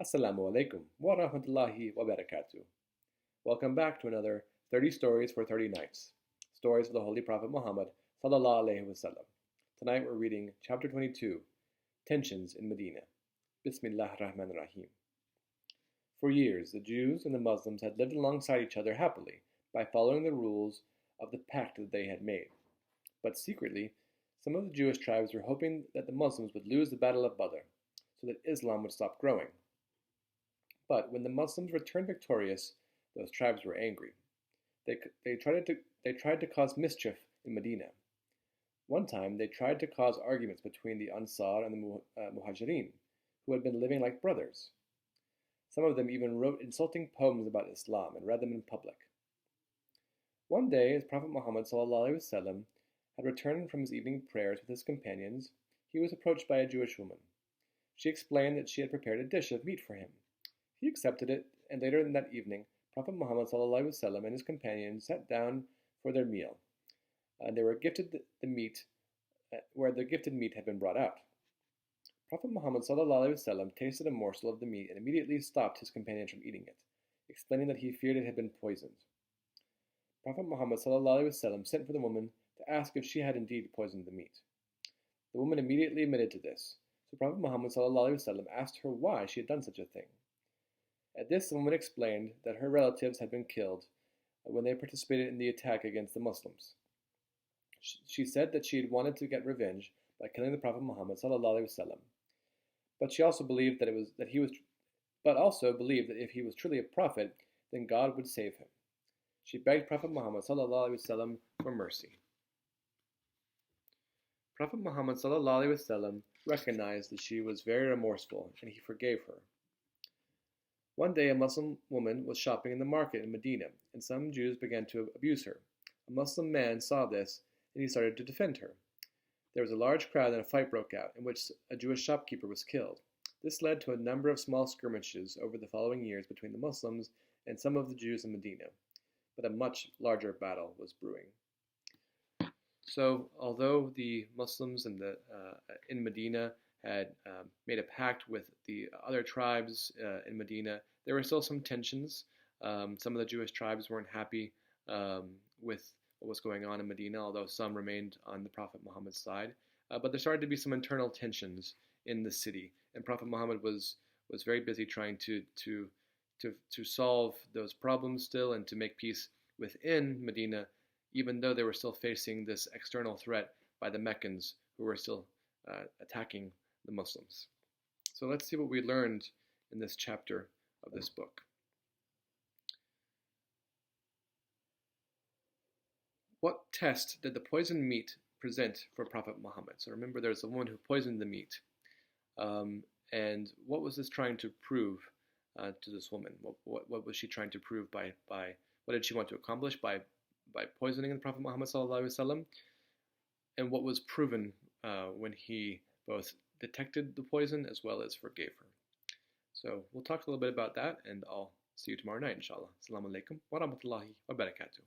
Assalamu alaikum wa rahmatullahi wa barakatuh. Welcome back to another 30 Stories for 30 Nights, stories of the Holy Prophet Muhammad sallallahu alaihi wasallam. Tonight we're reading chapter 22, Tensions in Medina. Bismillah ar-Rahman ar-Rahim. For years, the Jews and the Muslims had lived alongside each other happily by following the rules of the pact that they had made. But secretly, some of the Jewish tribes were hoping that the Muslims would lose the Battle of Badr, so that Islam would stop growing. But when the Muslims returned victorious, those tribes were angry. They tried to cause mischief in Medina. One time, they tried to cause arguments between the Ansar and the Muhajirin, who had been living like brothers. Some of them even wrote insulting poems about Islam and read them in public. One day, as Prophet Muhammad ﷺ had returned from his evening prayers with his companions, he was approached by a Jewish woman. She explained that she had prepared a dish of meat for him. He accepted it, and later in that evening, Prophet Muhammad ﷺ and his companions sat down for their meal. They were gifted the meat, where the gifted meat had been brought out. Prophet Muhammad ﷺ tasted a morsel of the meat and immediately stopped his companions from eating it, explaining that he feared it had been poisoned. Prophet Muhammad ﷺ sent for the woman to ask if she had indeed poisoned the meat. The woman immediately admitted to this, so Prophet Muhammad ﷺ asked her why she had done such a thing. At this, the woman explained that her relatives had been killed when they participated in the attack against the Muslims. She said that she had wanted to get revenge by killing the Prophet Muhammad ﷺ, but she also believed that if he was truly a prophet, then God would save him. She begged Prophet Muhammad ﷺ for mercy. Prophet Muhammad ﷺ recognized that she was very remorseful, and he forgave her. One day, a Muslim woman was shopping in the market in Medina, and some Jews began to abuse her. A Muslim man saw this, and he started to defend her. There was a large crowd, and a fight broke out, in which a Jewish shopkeeper was killed. This led to a number of small skirmishes over the following years between the Muslims and some of the Jews in Medina, but a much larger battle was brewing. So, although the Muslims in Medina had made a pact with the other tribes in Medina, there were still some tensions. Some of the Jewish tribes weren't happy with what was going on in Medina, although some remained on the Prophet Muhammad's side. But there started to be some internal tensions in the city, and Prophet Muhammad was very busy trying to solve those problems still and to make peace within Medina, even though they were still facing this external threat by the Meccans, who were still attacking the Muslims. So let's see what we learned in this chapter of this book. What test did the poisoned meat present for Prophet Muhammad? So remember, there's the woman who poisoned the meat. And what was this trying to prove to this woman? What was she trying to prove by what did she want to accomplish by poisoning the Prophet Muhammad ﷺ? And what was proven when he both detected the poison as well as forgave her? So we'll talk a little bit about that, and I'll see you tomorrow night, inshallah. Assalamu alaikum wa rahmatullahi wa barakatuh.